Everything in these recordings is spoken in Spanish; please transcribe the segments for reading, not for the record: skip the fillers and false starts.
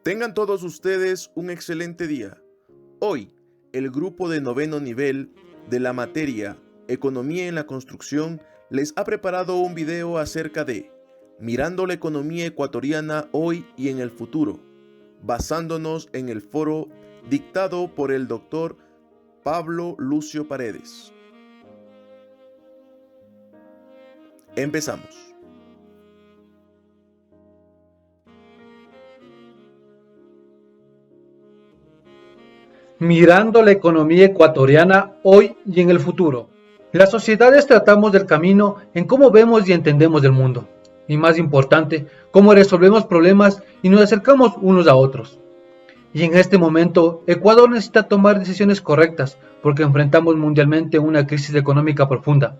Tengan todos ustedes un excelente día. Hoy, el grupo de noveno nivel de la materia Economía en la Construcción les ha preparado un video acerca de Mirando la economía ecuatoriana hoy y en el futuro, basándonos en el foro dictado por el doctor Pablo Lucio Paredes. Empezamos. Mirando la economía ecuatoriana hoy y en el futuro. Las sociedades tratamos del camino en cómo vemos y entendemos el mundo. Y más importante, cómo resolvemos problemas y nos acercamos unos a otros. Y en este momento, Ecuador necesita tomar decisiones correctas porque enfrentamos mundialmente una crisis económica profunda,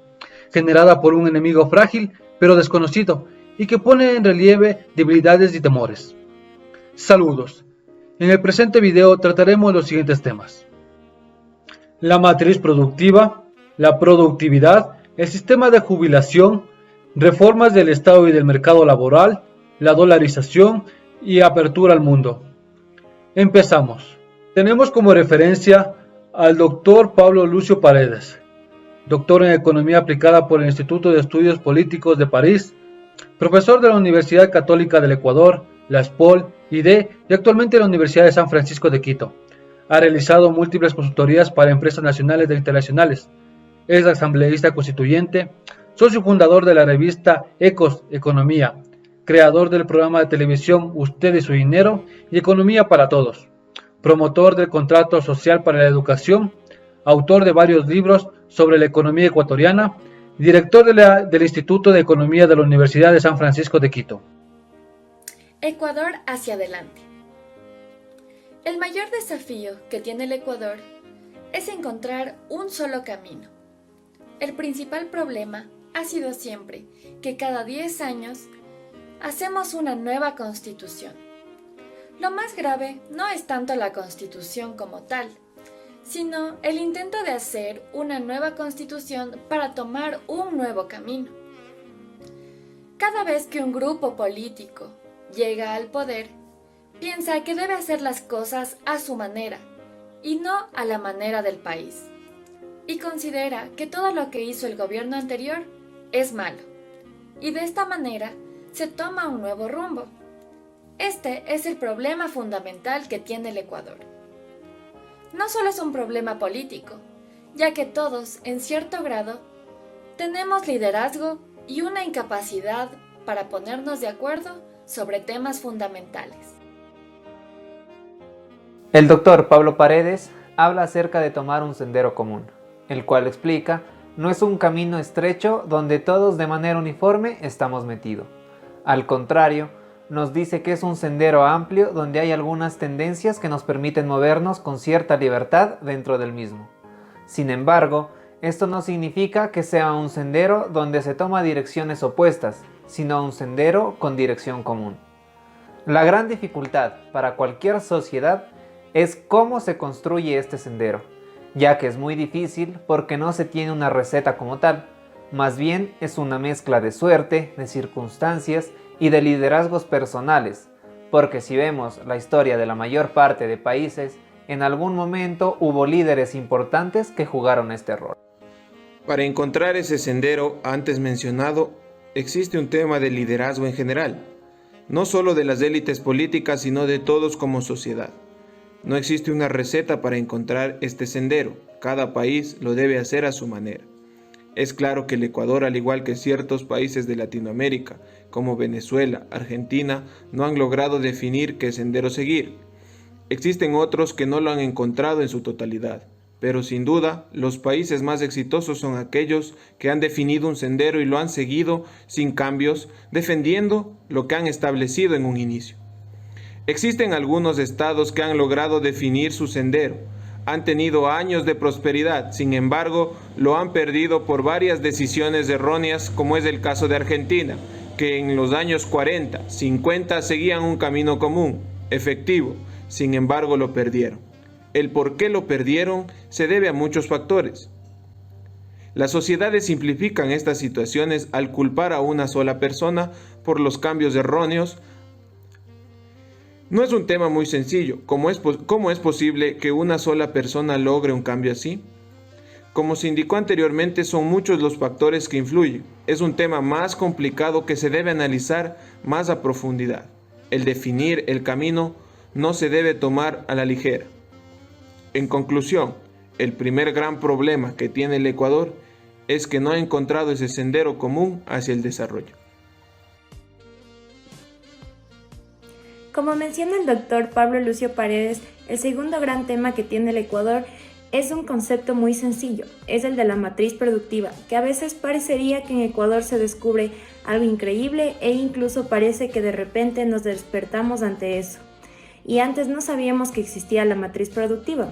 generada por un enemigo frágil pero desconocido y que pone en relieve debilidades y temores. Saludos. En el presente video trataremos los siguientes temas: la matriz productiva, la productividad, el sistema de jubilación, reformas del Estado y del mercado laboral, la dolarización y apertura al mundo. Empezamos. Tenemos como referencia al doctor Pablo Lucio Paredes, doctor en Economía Aplicada por el Instituto de Estudios Políticos de París, profesor de la Universidad Católica del Ecuador, la SPOL, IDE y actualmente en la Universidad de San Francisco de Quito. Ha realizado múltiples consultorías para empresas nacionales e internacionales. Es asambleísta constituyente, socio fundador de la revista Ecos Economía, creador del programa de televisión Usted y su dinero y Economía para Todos, promotor del contrato social para la educación, autor de varios libros sobre la economía ecuatoriana, director del Instituto de Economía de la Universidad de San Francisco de Quito. Ecuador hacia adelante. El mayor desafío que tiene el Ecuador es encontrar un solo camino. El principal problema ha sido siempre que cada 10 años hacemos una nueva constitución. Lo más grave no es tanto la constitución como tal, sino el intento de hacer una nueva constitución para tomar un nuevo camino. Cada vez que un grupo político llega al poder, piensa que debe hacer las cosas a su manera y no a la manera del país, y considera que todo lo que hizo el gobierno anterior es malo, y de esta manera se toma un nuevo rumbo. Este es el problema fundamental que tiene el Ecuador. No solo es un problema político, ya que todos, en cierto grado, tenemos liderazgo y una incapacidad para ponernos de acuerdo sobre temas fundamentales. El doctor Pablo Paredes habla acerca de tomar un sendero común, el cual explica no es un camino estrecho donde todos de manera uniforme estamos metidos. Al contrario, nos dice que es un sendero amplio donde hay algunas tendencias que nos permiten movernos con cierta libertad dentro del mismo. Sin embargo, esto no significa que sea un sendero donde se toma direcciones opuestas, sino un sendero con dirección común. La gran dificultad para cualquier sociedad es cómo se construye este sendero, ya que es muy difícil porque no se tiene una receta como tal, más bien es una mezcla de suerte, de circunstancias y de liderazgos personales, porque si vemos la historia de la mayor parte de países, en algún momento hubo líderes importantes que jugaron este rol. Para encontrar ese sendero antes mencionado, existe un tema de liderazgo en general, no solo de las élites políticas, sino de todos como sociedad. No existe una receta para encontrar este sendero, cada país lo debe hacer a su manera. Es claro que el Ecuador, al igual que ciertos países de Latinoamérica, como Venezuela, Argentina, no han logrado definir qué sendero seguir. Existen otros que no lo han encontrado en su totalidad. Pero sin duda, los países más exitosos son aquellos que han definido un sendero y lo han seguido sin cambios, defendiendo lo que han establecido en un inicio. Existen algunos estados que han logrado definir su sendero, han tenido años de prosperidad, sin embargo, lo han perdido por varias decisiones erróneas, como es el caso de Argentina, que en los años 40, 50 seguían un camino común, efectivo, sin embargo lo perdieron. El por qué lo perdieron se debe a muchos factores. Las sociedades simplifican estas situaciones al culpar a una sola persona por los cambios erróneos. No es un tema muy sencillo. ¿Cómo es posible que una sola persona logre un cambio así? Como se indicó anteriormente, son muchos los factores que influyen. Es un tema más complicado que se debe analizar más a profundidad. El definir el camino no se debe tomar a la ligera. En conclusión, el primer gran problema que tiene el Ecuador es que no ha encontrado ese sendero común hacia el desarrollo. Como menciona el doctor Pablo Lucio Paredes, el segundo gran tema que tiene el Ecuador es un concepto muy sencillo, es el de la matriz productiva, que a veces parecería que en Ecuador se descubre algo increíble e incluso parece que de repente nos despertamos ante eso. Y antes no sabíamos que existía la matriz productiva.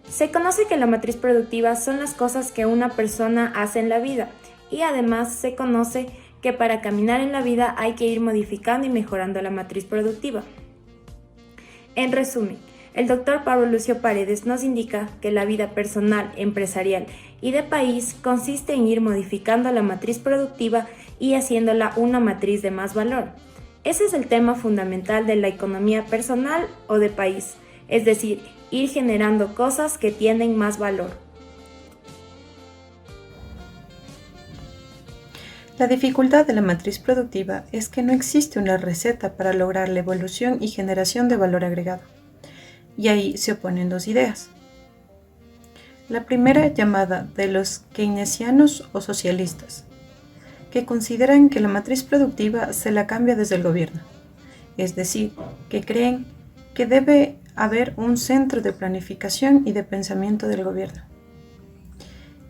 Se conoce que la matriz productiva son las cosas que una persona hace en la vida y además se conoce que para caminar en la vida hay que ir modificando y mejorando la matriz productiva. En resumen, el doctor Pablo Lucio Paredes nos indica que la vida personal, empresarial y de país consiste en ir modificando la matriz productiva y haciéndola una matriz de más valor. Ese es el tema fundamental de la economía personal o de país, es decir, ir generando cosas que tienen más valor. La dificultad de la matriz productiva es que no existe una receta para lograr la evolución y generación de valor agregado. Y ahí se oponen dos ideas. La primera, llamada de los keynesianos o socialistas, que consideran que la matriz productiva se la cambia desde el gobierno, es decir, que creen que debe haber un centro de planificación y de pensamiento del gobierno,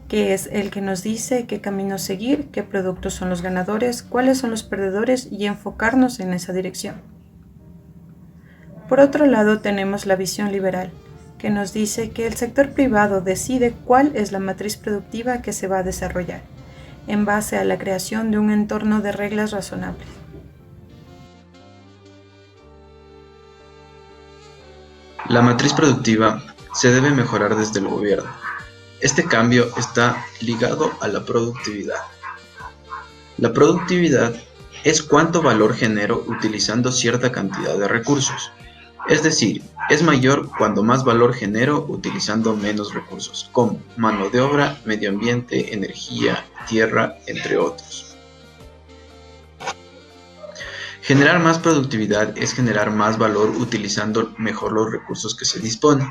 que es el que nos dice qué camino seguir, qué productos son los ganadores, cuáles son los perdedores y enfocarnos en esa dirección. Por otro lado, tenemos la visión liberal, que nos dice que el sector privado decide cuál es la matriz productiva que se va a desarrollar, en base a la creación de un entorno de reglas razonables. La matriz productiva se debe mejorar desde el gobierno. Este cambio está ligado a la productividad. La productividad es cuánto valor genero utilizando cierta cantidad de recursos. Es decir, es mayor cuando más valor genero utilizando menos recursos, como mano de obra, medio ambiente, energía, tierra, entre otros. Generar más productividad es generar más valor utilizando mejor los recursos que se disponen.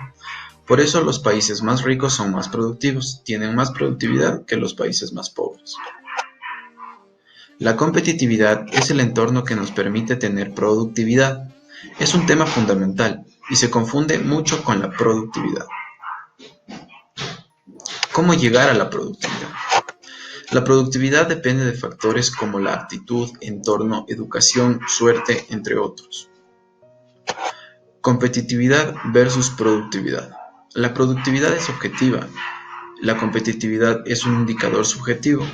Por eso los países más ricos son más productivos, tienen más productividad que los países más pobres. La competitividad es el entorno que nos permite tener productividad. Es un tema fundamental y se confunde mucho con la productividad. ¿Cómo llegar a la productividad? La productividad depende de factores como la actitud, entorno, educación, suerte, entre otros. Competitividad versus productividad. La productividad es objetiva, la competitividad es un indicador subjetivo.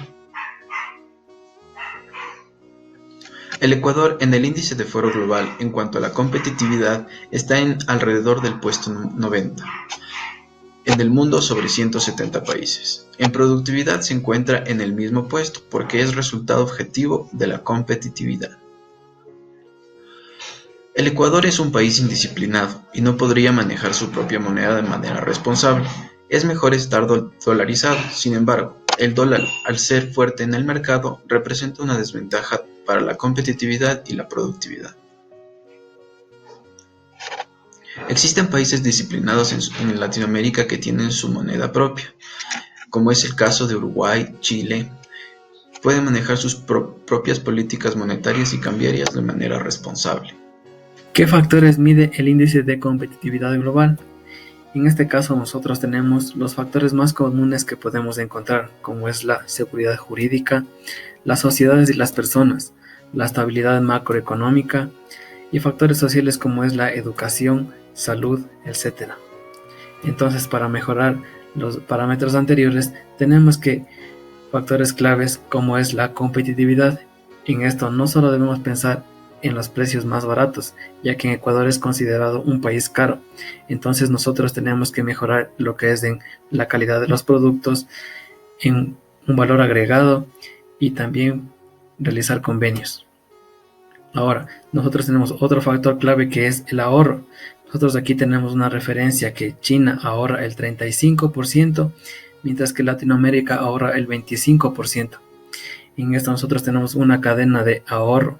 El Ecuador en el índice de Foro Global en cuanto a la competitividad está en alrededor del puesto 90 en el mundo sobre 170 países. En productividad se encuentra en el mismo puesto porque es resultado objetivo de la competitividad. El Ecuador es un país indisciplinado y no podría manejar su propia moneda de manera responsable. Es mejor estar dolarizado. Sin embargo, el dólar, al ser fuerte en el mercado, representa una desventaja para la competitividad y la productividad. Existen países disciplinados en Latinoamérica que tienen su moneda propia, como es el caso de Uruguay, Chile. Pueden manejar sus propias políticas monetarias y cambiarias de manera responsable. ¿Qué factores mide el índice de competitividad global? En este caso nosotros tenemos los factores más comunes que podemos encontrar, como es la seguridad jurídica, las sociedades y las personas, la estabilidad macroeconómica y factores sociales como es la educación, salud, etc. Entonces, para mejorar los parámetros anteriores, tenemos que factores claves como es la competitividad. En esto no solo debemos pensar en los precios más baratos, ya que en Ecuador es considerado un país caro. Entonces nosotros tenemos que mejorar lo que es en la calidad de los productos, en un valor agregado y también realizar convenios. Ahora, nosotros tenemos otro factor clave que es el ahorro. Nosotros aquí tenemos una referencia que China ahorra el 35%, mientras que Latinoamérica ahorra el 25%. En esto nosotros tenemos una cadena de ahorro,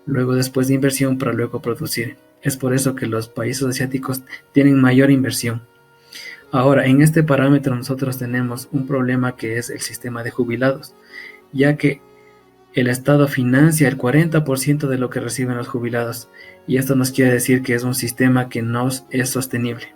luego después de inversión para luego producir. Es por eso que los países asiáticos tienen mayor inversión. Ahora, en este parámetro nosotros tenemos un problema que es el sistema de jubilados, ya que el Estado financia el 40% de lo que reciben los jubilados, y esto nos quiere decir que es un sistema que no es sostenible.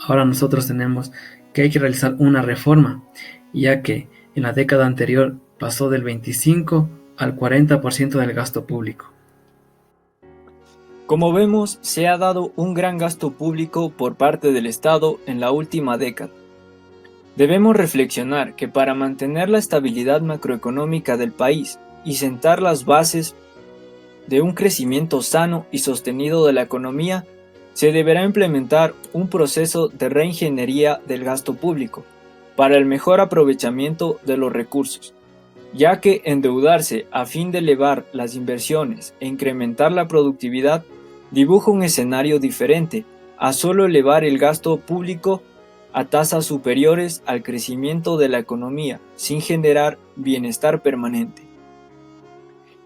Ahora nosotros tenemos que hay que realizar una reforma, ya que en la década anterior pasó del 25 al 40% del gasto público. Como vemos, se ha dado un gran gasto público por parte del Estado en la última década. Debemos reflexionar que para mantener la estabilidad macroeconómica del país y sentar las bases de un crecimiento sano y sostenido de la economía, se deberá implementar un proceso de reingeniería del gasto público para el mejor aprovechamiento de los recursos, ya que endeudarse a fin de elevar las inversiones e incrementar la productividad dibuja un escenario diferente a solo elevar el gasto público a tasas superiores al crecimiento de la economía sin generar bienestar permanente.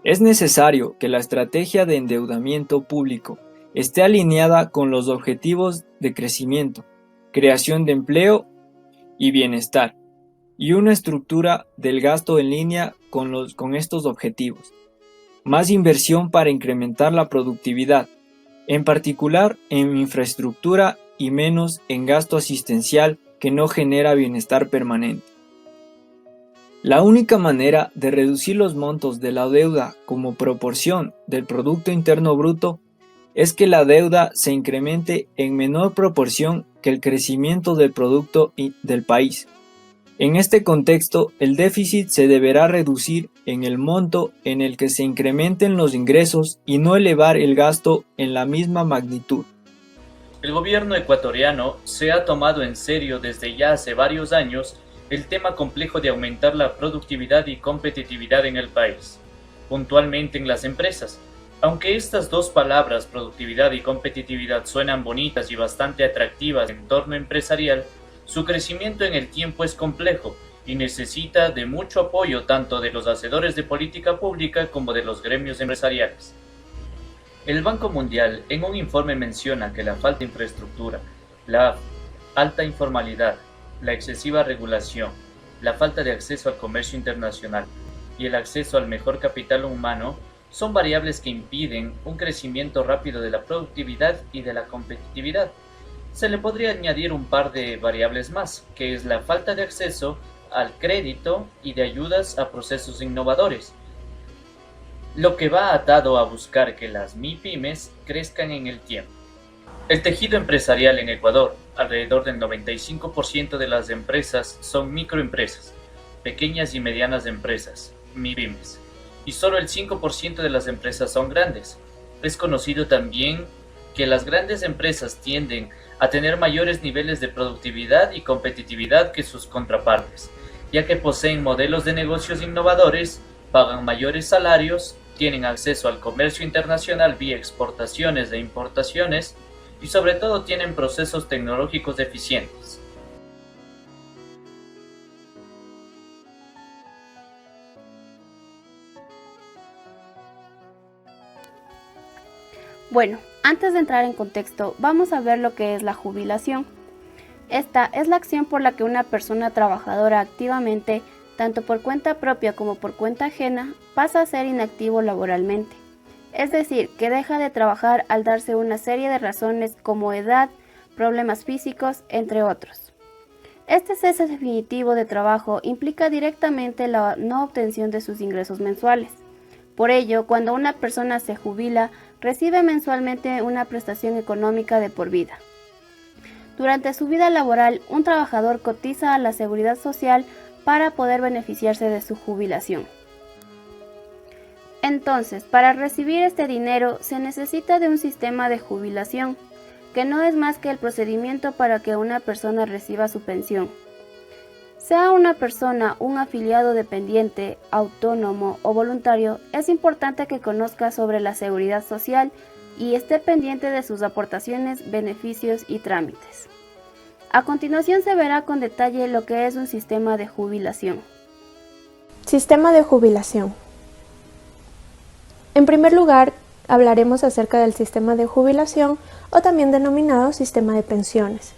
Es necesario que la estrategia de endeudamiento público esté alineada con los objetivos de crecimiento, creación de empleo y bienestar, y una estructura del gasto en línea con estos objetivos. Más inversión para incrementar la productividad, en particular en infraestructura y menos en gasto asistencial que no genera bienestar permanente. La única manera de reducir los montos de la deuda como proporción del Producto Interno Bruto es que la deuda se incremente en menor proporción que el crecimiento del producto del país. En este contexto, el déficit se deberá reducir en el monto en el que se incrementen los ingresos y no elevar el gasto en la misma magnitud. El gobierno ecuatoriano se ha tomado en serio desde ya hace varios años el tema complejo de aumentar la productividad y competitividad en el país, puntualmente en las empresas. Aunque estas dos palabras, productividad y competitividad, suenan bonitas y bastante atractivas en el entorno empresarial, su crecimiento en el tiempo es complejo y necesita de mucho apoyo tanto de los hacedores de política pública como de los gremios empresariales. El Banco Mundial en un informe menciona que la falta de infraestructura, la alta informalidad, la excesiva regulación, la falta de acceso al comercio internacional y el acceso al mejor capital humano son variables que impiden un crecimiento rápido de la productividad y de la competitividad. Se le podría añadir un par de variables más, que es la falta de acceso al crédito y de ayudas a procesos innovadores, lo que va atado a buscar que las MIPYMES crezcan en el tiempo. El tejido empresarial en Ecuador, alrededor del 95% de las empresas son microempresas, pequeñas y medianas empresas, MIPYMES, y solo el 5% de las empresas son grandes. Es conocido también que las grandes empresas tienden a tener mayores niveles de productividad y competitividad que sus contrapartes, ya que poseen modelos de negocios innovadores, pagan mayores salarios, tienen acceso al comercio internacional vía exportaciones e importaciones y sobre todo tienen procesos tecnológicos eficientes. Bueno, antes de entrar en contexto, vamos a ver lo que es la jubilación. Esta es la acción por la que una persona trabajadora activamente, tanto por cuenta propia como por cuenta ajena, pasa a ser inactivo laboralmente. Es decir, que deja de trabajar al darse una serie de razones como edad, problemas físicos, entre otros. Este cese definitivo de trabajo implica directamente la no obtención de sus ingresos mensuales. Por ello, cuando una persona se jubila, recibe mensualmente una prestación económica de por vida. Durante su vida laboral, un trabajador cotiza a la Seguridad Social para poder beneficiarse de su jubilación. Entonces, para recibir este dinero se necesita de un sistema de jubilación, que no es más que el procedimiento para que una persona reciba su pensión. Sea una persona un afiliado dependiente, autónomo o voluntario, es importante que conozca sobre la seguridad social y esté pendiente de sus aportaciones, beneficios y trámites. A continuación se verá con detalle lo que es un sistema de jubilación. Sistema de jubilación. En primer lugar, hablaremos acerca del sistema de jubilación o también denominado sistema de pensiones.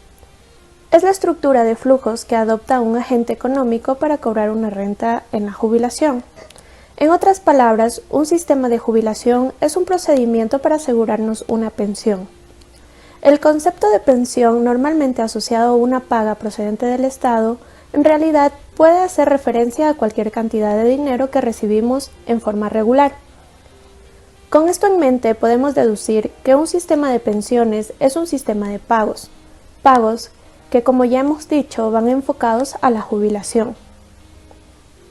Es la estructura de flujos que adopta un agente económico para cobrar una renta en la jubilación. En otras palabras, un sistema de jubilación es un procedimiento para asegurarnos una pensión. El concepto de pensión, normalmente asociado a una paga procedente del Estado, en realidad puede hacer referencia a cualquier cantidad de dinero que recibimos en forma regular. Con esto en mente podemos deducir que un sistema de pensiones es un sistema de pagos que, como ya hemos dicho, van enfocados a la jubilación.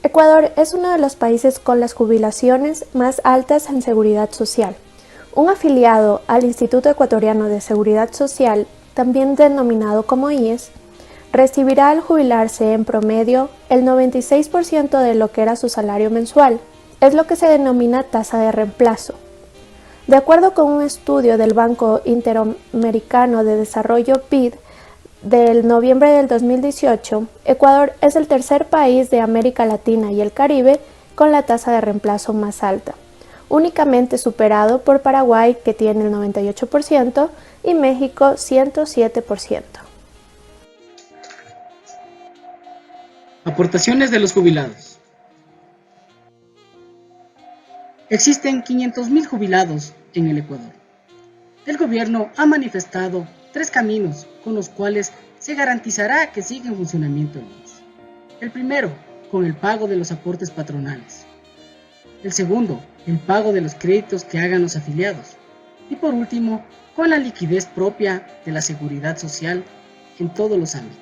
Ecuador es uno de los países con las jubilaciones más altas en seguridad social. Un afiliado al Instituto Ecuatoriano de Seguridad Social, también denominado como IES, recibirá al jubilarse en promedio el 96% de lo que era su salario mensual. Es lo que se denomina tasa de reemplazo. De acuerdo con un estudio del Banco Interamericano de Desarrollo BID, del noviembre del 2018, Ecuador es el tercer país de América Latina y el Caribe con la tasa de reemplazo más alta, únicamente superado por Paraguay, que tiene el 98%, y México 107%. Aportaciones de los jubilados. Existen 500.000 jubilados en el Ecuador. El gobierno ha manifestado 3 caminos con los cuales se garantizará que siga en funcionamiento el IES. El primero, con el pago de los aportes patronales. El segundo, el pago de los créditos que hagan los afiliados. Y por último, con la liquidez propia de la seguridad social en todos los ámbitos.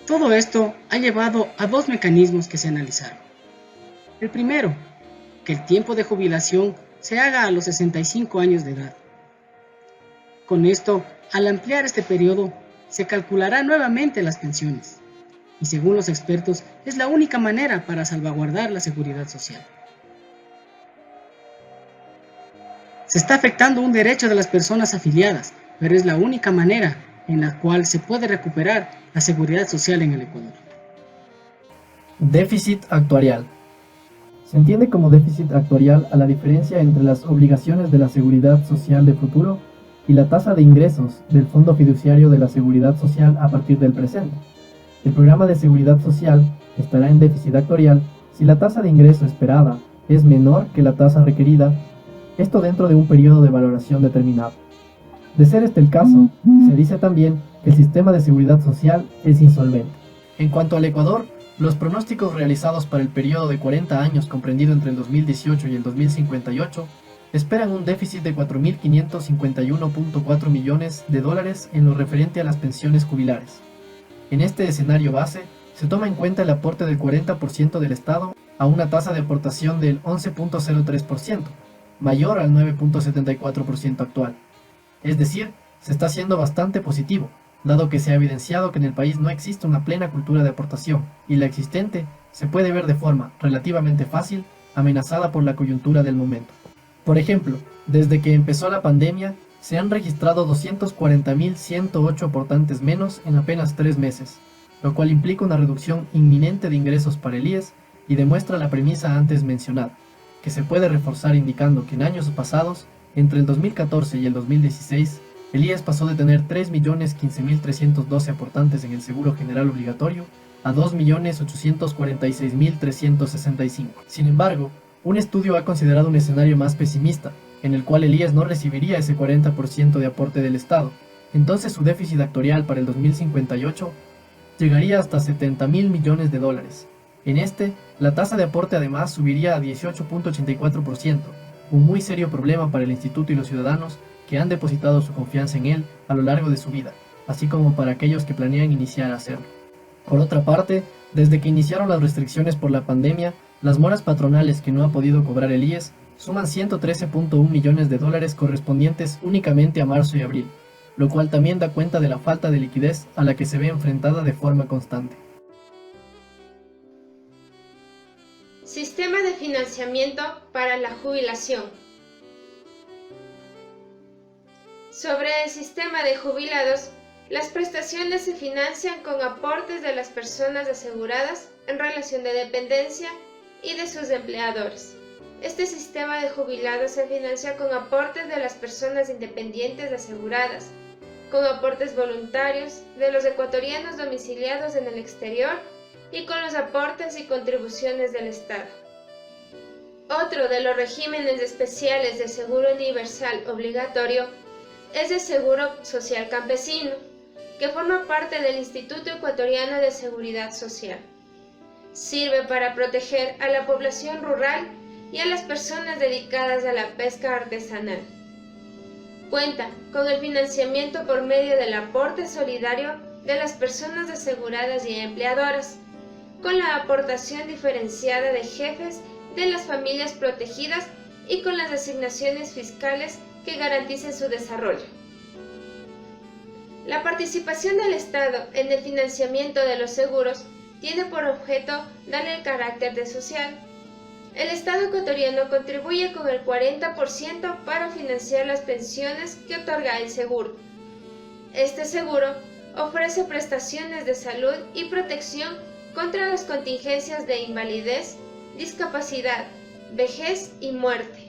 Todo esto ha llevado a 2 mecanismos que se analizaron. El primero, que el tiempo de jubilación se haga a los 65 años de edad. Con esto, al ampliar este periodo, se calculará nuevamente las pensiones, y según los expertos, es la única manera para salvaguardar la seguridad social. Se está afectando un derecho de las personas afiliadas, pero es la única manera en la cual se puede recuperar la seguridad social en el Ecuador. Déficit actuarial. Se entiende como déficit actuarial a la diferencia entre las obligaciones de la seguridad social de futuro y la tasa de ingresos del Fondo Fiduciario de la Seguridad Social a partir del presente. El programa de seguridad social estará en déficit actuarial si la tasa de ingreso esperada es menor que la tasa requerida, esto dentro de un periodo de valoración determinado. De ser este el caso, se dice también que el sistema de seguridad social es insolvente. En cuanto al Ecuador, los pronósticos realizados para el periodo de 40 años comprendido entre el 2018 y el 2058 esperan un déficit de 4.551.4 millones de dólares en lo referente a las pensiones jubilares. En este escenario base, se toma en cuenta el aporte del 40% del Estado a una tasa de aportación del 11.03%, mayor al 9.74% actual. Es decir, se está haciendo bastante positivo, dado que se ha evidenciado que en el país no existe una plena cultura de aportación, y la existente se puede ver de forma relativamente fácil amenazada por la coyuntura del momento. Por ejemplo, desde que empezó la pandemia, se han registrado 240.108 aportantes menos en apenas 3 meses, lo cual implica una reducción inminente de ingresos para el IES y demuestra la premisa antes mencionada, que se puede reforzar indicando que en años pasados, entre el 2014 y el 2016, el IES pasó de tener 3.015.312 aportantes en el seguro general obligatorio a 2.846.365. Sin embargo, un estudio ha considerado un escenario más pesimista, en el cual el IES no recibiría ese 40% de aporte del Estado. Entonces su déficit actuarial para el 2058 llegaría hasta 70.000 millones de dólares. En este, la tasa de aporte además subiría a 18.84%, un muy serio problema para el instituto y los ciudadanos que han depositado su confianza en él a lo largo de su vida, así como para aquellos que planean iniciar a hacerlo. Por otra parte, desde que iniciaron las restricciones por la pandemia, las moras patronales que no ha podido cobrar el IES suman 113.1 millones de dólares correspondientes únicamente a marzo y abril. lo cual también da cuenta de la falta de liquidez a la que se ve enfrentada de forma constante. Sistema de financiamiento para la jubilación. Sobre el sistema de jubilados, las prestaciones se financian con aportes de las personas aseguradas en relación de dependencia y de sus empleadores. Este sistema de jubilados se financia con aportes de las personas independientes aseguradas, con aportes voluntarios de los ecuatorianos domiciliados en el exterior y con los aportes y contribuciones del Estado. Otro de los regímenes especiales de seguro universal obligatorio es el Seguro Social Campesino, que forma parte del Instituto Ecuatoriano de Seguridad Social. Sirve para proteger a la población rural y a las personas dedicadas a la pesca artesanal. Cuenta con el financiamiento por medio del aporte solidario de las personas aseguradas y empleadoras, con la aportación diferenciada de jefes de las familias protegidas y con las asignaciones fiscales que garanticen su desarrollo. La participación del Estado en el financiamiento de los seguros tiene por objeto darle el carácter de social. El Estado ecuatoriano contribuye con el 40% para financiar las pensiones que otorga el seguro. Este seguro ofrece prestaciones de salud y protección contra las contingencias de invalidez, discapacidad, vejez y muerte.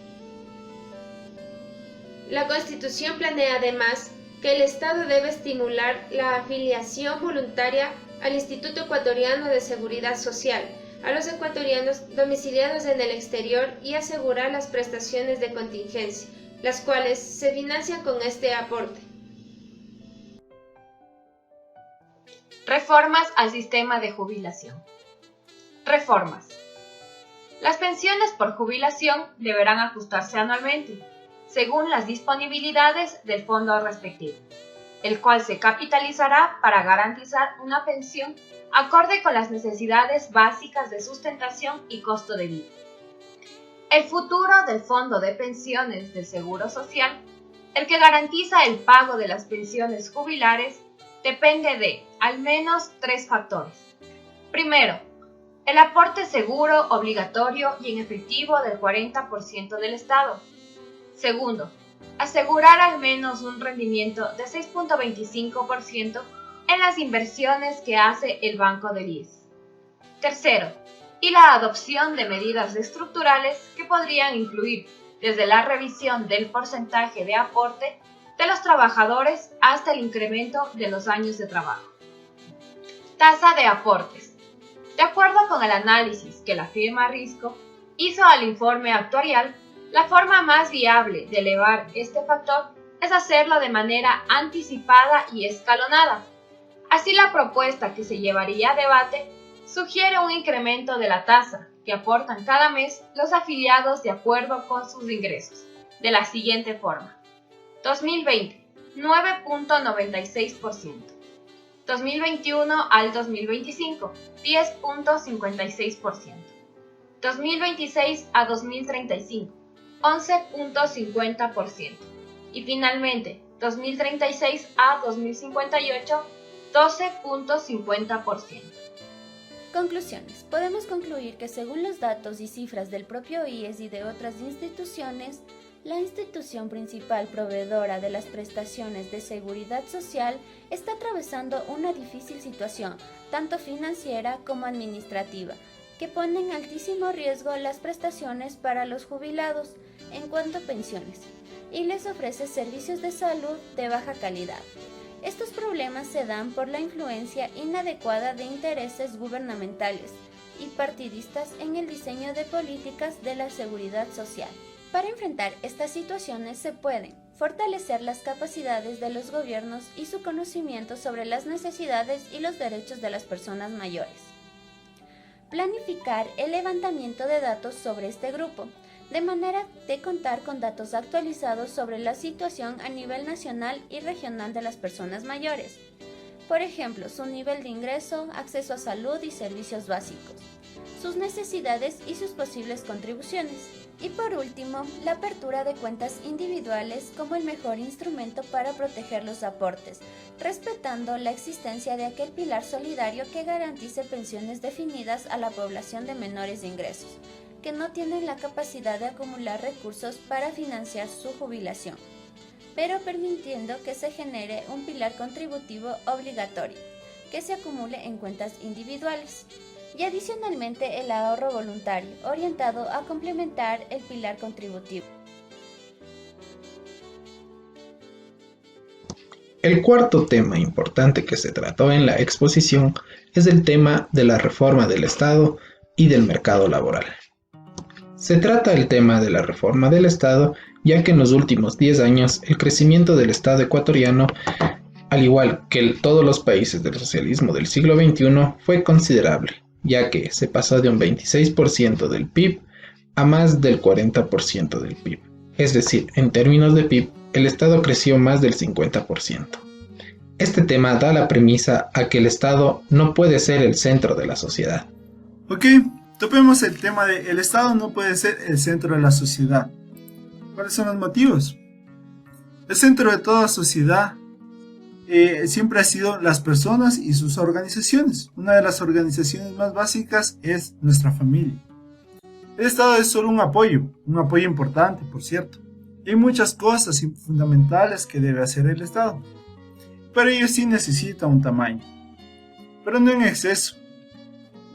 La Constitución planea además que el Estado debe estimular la afiliación voluntaria al Instituto Ecuatoriano de Seguridad Social, a los ecuatorianos domiciliados en el exterior y asegurar las prestaciones de contingencia, las cuales se financian con este aporte. Reformas al sistema de jubilación. Reformas. Las pensiones por jubilación deberán ajustarse anualmente, según las disponibilidades del fondo respectivo, el cual se capitalizará para garantizar una pensión acorde con las necesidades básicas de sustentación y costo de vida. El futuro del Fondo de Pensiones del Seguro Social, el que garantiza el pago de las pensiones jubilares, depende de al menos 3 factores. Primero, el aporte seguro obligatorio y en efectivo del 40% del Estado. Segundo, asegurar al menos un rendimiento de 6.25% en las inversiones que hace el Banco del IES. Tercero, y la adopción de medidas estructurales que podrían incluir desde la revisión del porcentaje de aporte de los trabajadores hasta el incremento de los años de trabajo. Tasa de aportes. De acuerdo con el análisis que la firma Risco hizo al informe actuarial, la forma más viable de elevar este factor es hacerlo de manera anticipada y escalonada. Así, la propuesta que se llevaría a debate sugiere un incremento de la tasa que aportan cada mes los afiliados de acuerdo con sus ingresos, de la siguiente forma: 2020, 9.96%, 2021 al 2025, 10.56%, 2026 a 2035, 11.50%, y finalmente 2036 a 2058, 12.50%. Conclusiones. Podemos concluir que según los datos y cifras del propio IES y de otras instituciones, la institución principal proveedora de las prestaciones de seguridad social está atravesando una difícil situación, tanto financiera como administrativa, que pone en altísimo riesgo las prestaciones para los jubilados en cuanto a pensiones, y les ofrece servicios de salud de baja calidad. Estos problemas se dan por la influencia inadecuada de intereses gubernamentales y partidistas en el diseño de políticas de la seguridad social. Para enfrentar estas situaciones se pueden fortalecer las capacidades de los gobiernos y su conocimiento sobre las necesidades y los derechos de las personas mayores. Planificar el levantamiento de datos sobre este grupo, de manera de contar con datos actualizados sobre la situación a nivel nacional y regional de las personas mayores. Por ejemplo, su nivel de ingreso, acceso a salud y servicios básicos, sus necesidades y sus posibles contribuciones. Y por último, la apertura de cuentas individuales como el mejor instrumento para proteger los aportes, respetando la existencia de aquel pilar solidario que garantice pensiones definidas a la población de menores ingresos, que no tienen la capacidad de acumular recursos para financiar su jubilación, pero permitiendo que se genere un pilar contributivo obligatorio, que se acumule en cuentas individuales. Y adicionalmente el ahorro voluntario, orientado a complementar el pilar contributivo. El cuarto tema importante que se trató en la exposición es el tema de la reforma del Estado y del mercado laboral. Se trata el tema de la reforma del Estado, ya que en los últimos 10 años el crecimiento del Estado ecuatoriano, al igual que todos los países del socialismo del siglo XXI, fue considerable, ya que se pasó de un 26% del PIB a más del 40% del PIB. Es decir, en términos de PIB, el Estado creció más del 50%. Este tema da la premisa a que el Estado no puede ser el centro de la sociedad. Ok, topemos el tema de el Estado no puede ser el centro de la sociedad. ¿Cuáles son los motivos? El centro de toda sociedad siempre ha sido las personas y sus organizaciones. Una de las organizaciones más básicas es nuestra familia. El Estado es solo un apoyo importante, por cierto. Hay muchas cosas fundamentales que debe hacer el Estado, pero ello sí necesita un tamaño, pero no en exceso.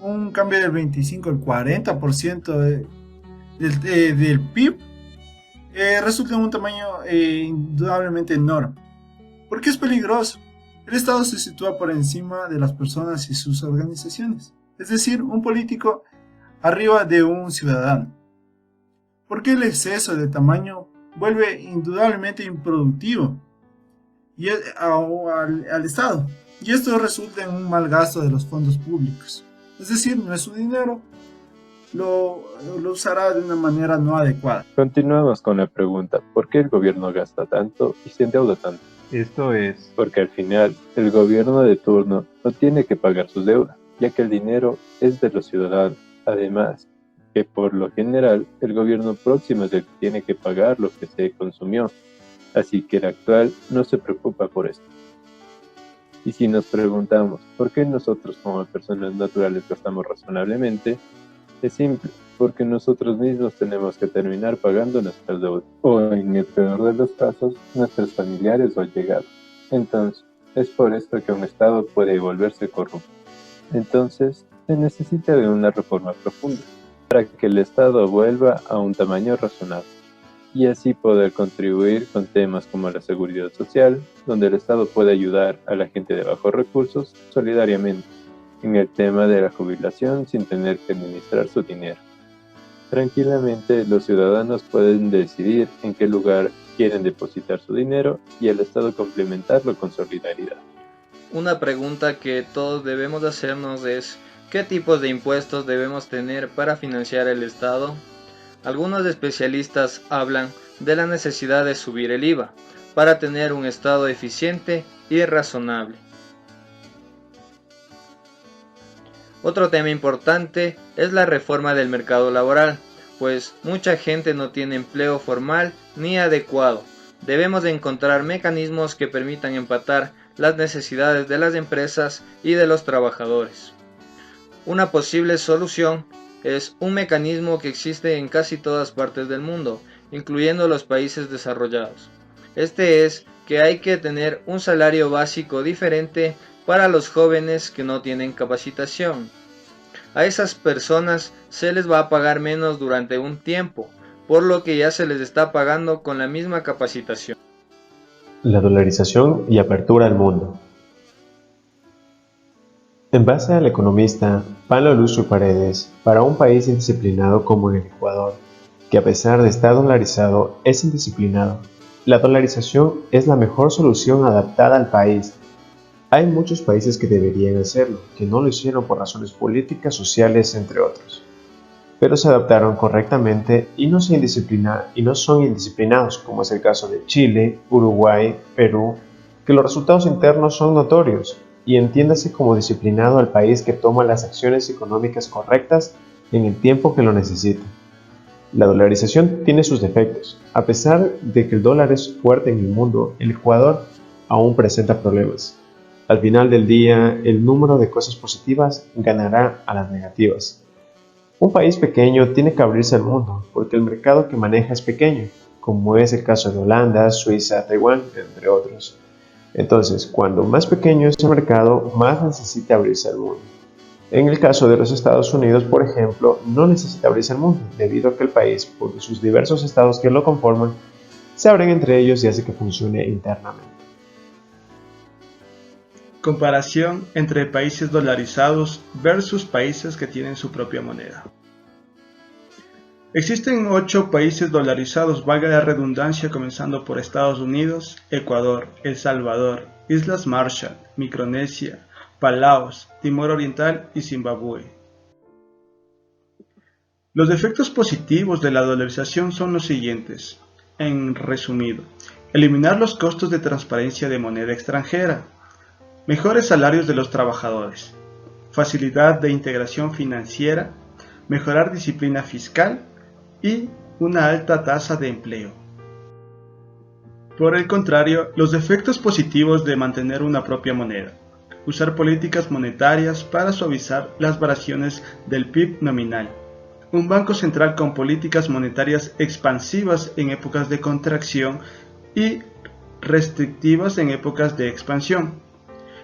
Un cambio del 25 al 40% del PIB resulta en un tamaño indudablemente enorme. ¿Por qué es peligroso? El Estado se sitúa por encima de las personas y sus organizaciones, es decir, un político arriba de un ciudadano. ¿Por qué el exceso de tamaño vuelve indudablemente improductivo al Estado? Y esto resulta en un mal gasto de los fondos públicos. Es decir, no es su dinero, lo usará de una manera no adecuada. Continuamos con la pregunta, ¿por qué el gobierno gasta tanto y se endeuda tanto? Esto es porque al final el gobierno de turno no tiene que pagar sus deudas, ya que el dinero es de los ciudadanos. Además, que por lo general el gobierno próximo es el que tiene que pagar lo que se consumió, así que el actual no se preocupa por esto. Y si nos preguntamos por qué nosotros como personas naturales gastamos razonablemente, es simple, porque nosotros mismos tenemos que terminar pagando nuestras deudas, o en el peor de los casos, nuestros familiares o allegados. Entonces, es por esto que un Estado puede volverse corrupto. Entonces, se necesita de una reforma profunda, para que el Estado vuelva a un tamaño razonable, y así poder contribuir con temas como la seguridad social, donde el Estado puede ayudar a la gente de bajos recursos solidariamente, en el tema de la jubilación sin tener que administrar su dinero. Tranquilamente, los ciudadanos pueden decidir en qué lugar quieren depositar su dinero y el Estado complementarlo con solidaridad. Una pregunta que todos debemos hacernos es: ¿qué tipos de impuestos debemos tener para financiar el Estado? Algunos especialistas hablan de la necesidad de subir el IVA para tener un Estado eficiente y razonable. Otro tema importante es la reforma del mercado laboral, pues mucha gente no tiene empleo formal ni adecuado. Debemos de encontrar mecanismos que permitan empatar las necesidades de las empresas y de los trabajadores. Una posible solución es un mecanismo que existe en casi todas partes del mundo, incluyendo los países desarrollados. Este es que hay que tener un salario básico diferente para los jóvenes que no tienen capacitación. A esas personas se les va a pagar menos durante un tiempo, por lo que ya se les está pagando con la misma capacitación. La dolarización y apertura al mundo. En base al economista Pablo Lucio Paredes, para un país indisciplinado como el Ecuador, que a pesar de estar dolarizado es indisciplinado, la dolarización es la mejor solución adaptada al país. Hay muchos países que deberían hacerlo, que no lo hicieron por razones políticas, sociales, entre otros. Pero se adaptaron correctamente y no son indisciplinados, como es el caso de Chile, Uruguay, Perú, que los resultados internos son notorios, y entiéndase como disciplinado al país que toma las acciones económicas correctas en el tiempo que lo necesita. La dolarización tiene sus defectos. A pesar de que el dólar es fuerte en el mundo, el Ecuador aún presenta problemas. Al final del día, el número de cosas positivas ganará a las negativas. Un país pequeño tiene que abrirse al mundo porque el mercado que maneja es pequeño, como es el caso de Holanda, Suiza, Taiwán, entre otros. Entonces, cuando más pequeño es el mercado, más necesita abrirse al mundo. En el caso de los Estados Unidos, por ejemplo, no necesita abrirse al mundo, debido a que el país, por sus diversos estados que lo conforman, se abren entre ellos y hace que funcione internamente. Comparación entre países dolarizados versus países que tienen su propia moneda. Existen 8 países dolarizados, valga la redundancia, comenzando por Estados Unidos, Ecuador, El Salvador, Islas Marshall, Micronesia, Palaos, Timor Oriental y Zimbabue. Los efectos positivos de la dolarización son los siguientes. En resumido, eliminar los costos de transparencia de moneda extranjera, mejores salarios de los trabajadores, facilidad de integración financiera, mejorar disciplina fiscal y una alta tasa de empleo. Por el contrario, los efectos positivos de mantener una propia moneda. Usar políticas monetarias para suavizar las variaciones del PIB nominal. Un banco central con políticas monetarias expansivas en épocas de contracción y restrictivas en épocas de expansión.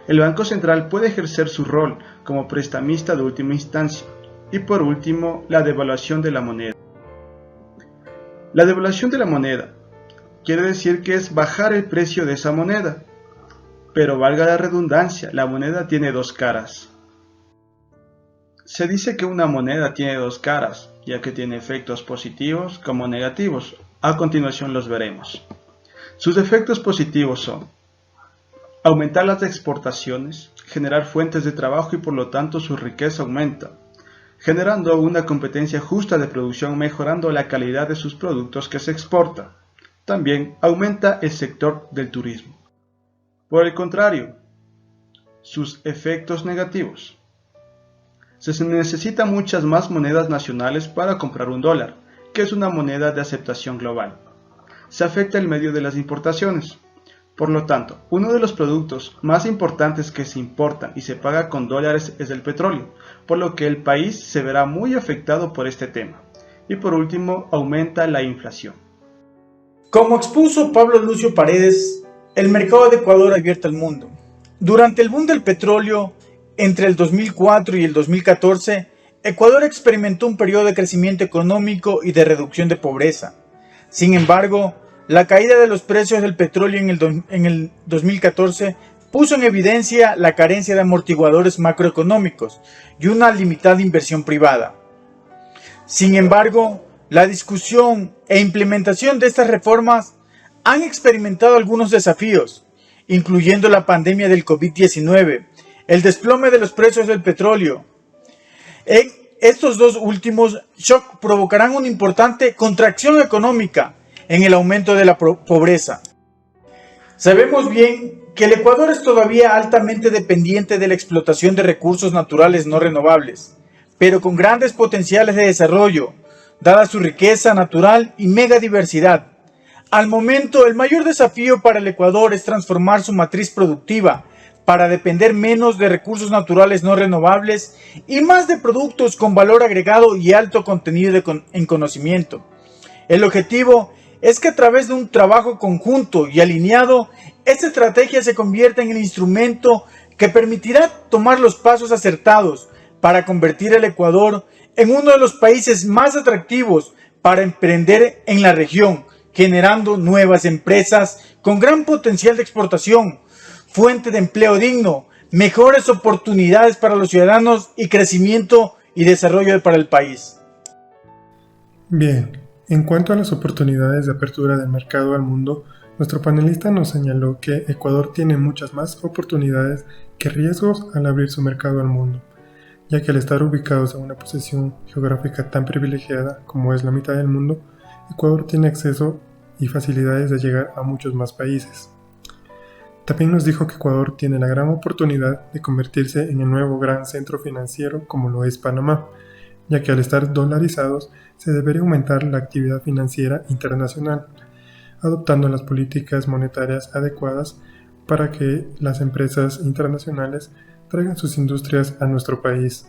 El Banco Central puede ejercer su rol como prestamista de última instancia. Y por último, la devaluación de la moneda. La devaluación de la moneda quiere decir que es bajar el precio de esa moneda. Pero valga la redundancia, la moneda tiene 2 caras. Se dice que una moneda tiene 2 caras, ya que tiene efectos positivos como negativos. A continuación los veremos. Sus efectos positivos son aumentar las exportaciones, generar fuentes de trabajo y por lo tanto su riqueza aumenta, generando una competencia justa de producción, mejorando la calidad de sus productos que se exportan. También aumenta el sector del turismo. Por el contrario, sus efectos negativos. Se necesitan muchas más monedas nacionales para comprar un dólar, que es una moneda de aceptación global. Se afecta el medio de las importaciones. Por lo tanto, uno de los productos más importantes que se importan y se paga con dólares es el petróleo, por lo que el país se verá muy afectado por este tema. Y por último, aumenta la inflación. Como expuso Pablo Lucio Paredes, el mercado de Ecuador abierto al mundo. Durante el boom del petróleo, entre el 2004 y el 2014, Ecuador experimentó un periodo de crecimiento económico y de reducción de pobreza. Sin embargo, la caída de los precios del petróleo en el 2014 puso en evidencia la carencia de amortiguadores macroeconómicos y una limitada inversión privada. Sin embargo, la discusión e implementación de estas reformas han experimentado algunos desafíos, incluyendo la pandemia del COVID-19, el desplome de los precios del petróleo. En estos 2 últimos shock provocarán una importante contracción económica en el aumento de la pobreza. Sabemos bien que el Ecuador es todavía altamente dependiente de la explotación de recursos naturales no renovables, pero con grandes potenciales de desarrollo, dada su riqueza natural y megadiversidad. Al momento, el mayor desafío para el Ecuador es transformar su matriz productiva para depender menos de recursos naturales no renovables y más de productos con valor agregado y alto contenido en conocimiento. El objetivo es que a través de un trabajo conjunto y alineado, esta estrategia se convierta en el instrumento que permitirá tomar los pasos acertados para convertir al Ecuador en uno de los países más atractivos para emprender en la región, generando nuevas empresas con gran potencial de exportación, fuente de empleo digno, mejores oportunidades para los ciudadanos y crecimiento y desarrollo para el país. Bien, en cuanto a las oportunidades de apertura del mercado al mundo, nuestro panelista nos señaló que Ecuador tiene muchas más oportunidades que riesgos al abrir su mercado al mundo, ya que al estar ubicados en una posición geográfica tan privilegiada como es la mitad del mundo, Ecuador tiene acceso y facilidades de llegar a muchos más países. También nos dijo que Ecuador tiene la gran oportunidad de convertirse en el nuevo gran centro financiero como lo es Panamá, ya que al estar dolarizados se debería aumentar la actividad financiera internacional, adoptando las políticas monetarias adecuadas para que las empresas internacionales traigan sus industrias a nuestro país.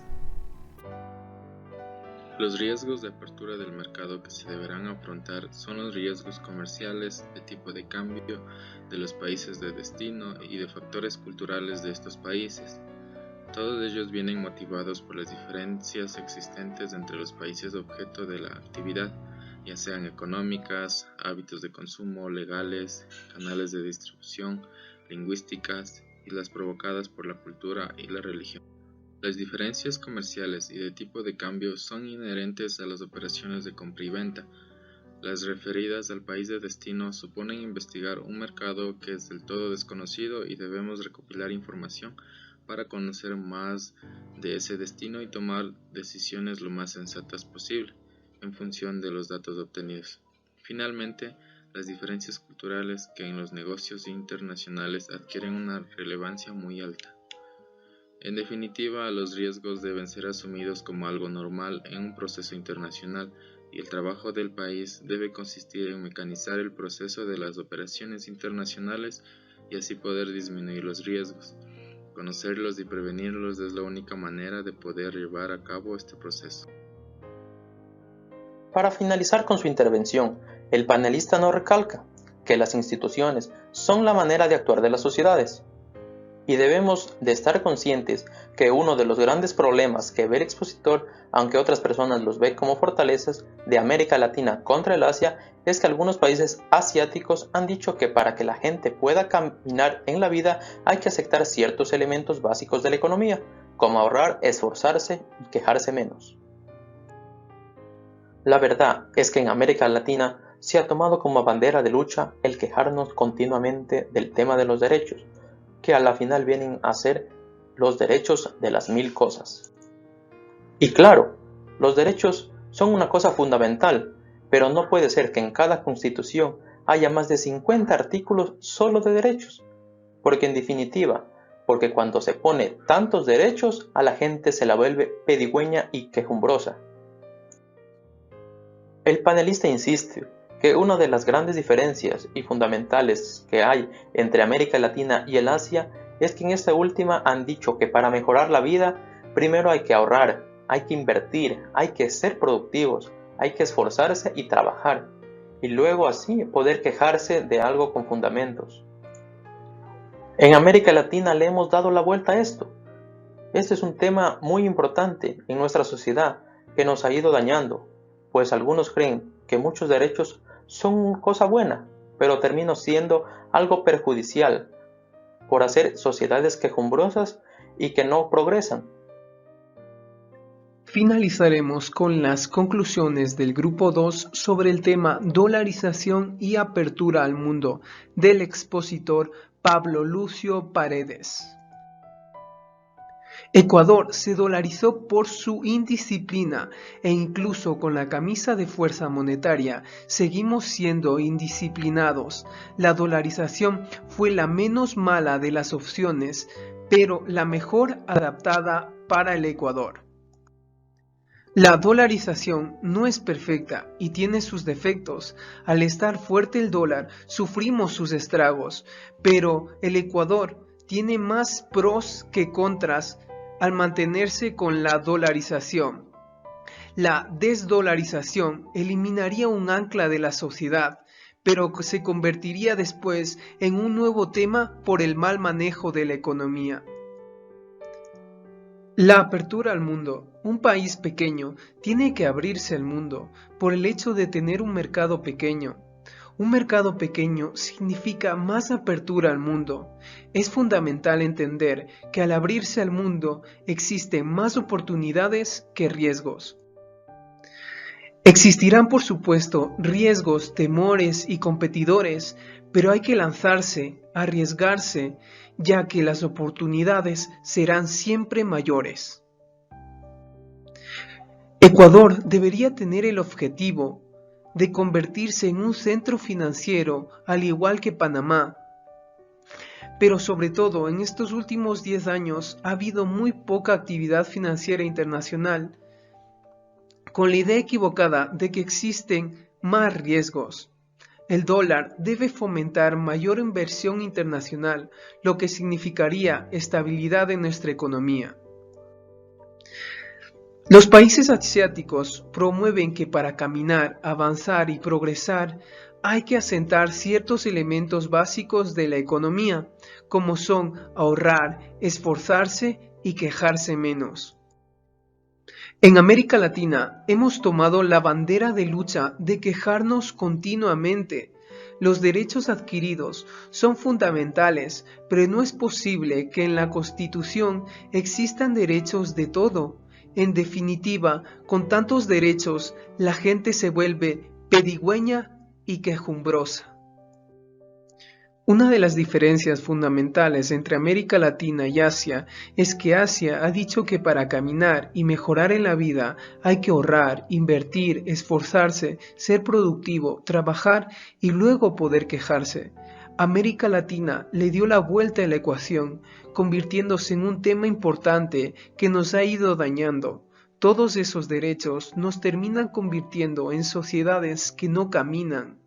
Los riesgos de apertura del mercado que se deberán afrontar son los riesgos comerciales, de tipo de cambio, de los países de destino y de factores culturales de estos países. Todos ellos vienen motivados por las diferencias existentes entre los países objeto de la actividad, ya sean económicas, hábitos de consumo, legales, canales de distribución, lingüísticas y las provocadas por la cultura y la religión. Las diferencias comerciales y de tipo de cambio son inherentes a las operaciones de compra y venta. Las referidas al país de destino suponen investigar un mercado que es del todo desconocido y debemos recopilar información para conocer más de ese destino y tomar decisiones lo más sensatas posible en función de los datos obtenidos. Finalmente, las diferencias culturales que en los negocios internacionales adquieren una relevancia muy alta. En definitiva, los riesgos deben ser asumidos como algo normal en un proceso internacional y el trabajo del país debe consistir en mecanizar el proceso de las operaciones internacionales y así poder disminuir los riesgos. Conocerlos y prevenirlos es la única manera de poder llevar a cabo este proceso. Para finalizar con su intervención, el panelista nos recalca que las instituciones son la manera de actuar de las sociedades. Y debemos de estar conscientes que uno de los grandes problemas que ve el expositor, aunque otras personas los ve como fortalezas, de América Latina contra el Asia, es que algunos países asiáticos han dicho que para que la gente pueda caminar en la vida hay que aceptar ciertos elementos básicos de la economía, como ahorrar, esforzarse y quejarse menos. La verdad es que en América Latina se ha tomado como bandera de lucha el quejarnos continuamente del tema de los derechos, que a la final vienen a ser los derechos de las 1000 cosas. Y claro, los derechos son una cosa fundamental, pero no puede ser que en cada constitución haya más de 50 artículos solo de derechos, porque en definitiva, porque cuando se pone tantos derechos a la gente se la vuelve pedigüeña y quejumbrosa. El panelista insiste que una de las grandes diferencias y fundamentales que hay entre América Latina y el Asia es que en esta última han dicho que para mejorar la vida, primero hay que ahorrar, hay que invertir, hay que ser productivos, hay que esforzarse y trabajar, y luego así poder quejarse de algo con fundamentos. En América Latina le hemos dado la vuelta a esto. Este es un tema muy importante en nuestra sociedad que nos ha ido dañando, pues algunos creen que muchos derechos son cosa buena, pero terminan siendo algo perjudicial por hacer sociedades quejumbrosas y que no progresan. Finalizaremos con las conclusiones del grupo 2 sobre el tema dolarización y apertura al mundo del expositor Pablo Lucio Paredes. Ecuador se dolarizó por su indisciplina e incluso con la camisa de fuerza monetaria seguimos siendo indisciplinados. La dolarización fue la menos mala de las opciones, pero la mejor adaptada para el Ecuador. La dolarización no es perfecta y tiene sus defectos. Al estar fuerte el dólar, sufrimos sus estragos, pero el Ecuador tiene más pros que contras al mantenerse con la dolarización. La desdolarización eliminaría un ancla de la sociedad, pero se convertiría después en un nuevo tema por el mal manejo de la economía. La apertura al mundo. Un país pequeño tiene que abrirse al mundo por el hecho de tener un mercado pequeño. Un mercado pequeño significa más apertura al mundo. Es fundamental entender que al abrirse al mundo existen más oportunidades que riesgos. Existirán, por supuesto, riesgos, temores y competidores, pero hay que lanzarse, arriesgarse, ya que las oportunidades serán siempre mayores. Ecuador debería tener el objetivo de convertirse en un centro financiero al igual que Panamá. Pero sobre todo en estos últimos 10 años ha habido muy poca actividad financiera internacional con la idea equivocada de que existen más riesgos. El dólar debe fomentar mayor inversión internacional, lo que significaría estabilidad en nuestra economía. Los países asiáticos promueven que para caminar, avanzar y progresar hay que asentar ciertos elementos básicos de la economía, como son ahorrar, esforzarse y quejarse menos. En América Latina hemos tomado la bandera de lucha de quejarnos continuamente. Los derechos adquiridos son fundamentales, pero no es posible que en la Constitución existan derechos de todo. En definitiva, con tantos derechos, la gente se vuelve pedigüeña y quejumbrosa. Una de las diferencias fundamentales entre América Latina y Asia es que Asia ha dicho que para caminar y mejorar en la vida hay que ahorrar, invertir, esforzarse, ser productivo, trabajar y luego poder quejarse. América Latina le dio la vuelta a la ecuación, convirtiéndose en un tema importante que nos ha ido dañando. Todos esos derechos nos terminan convirtiendo en sociedades que no caminan.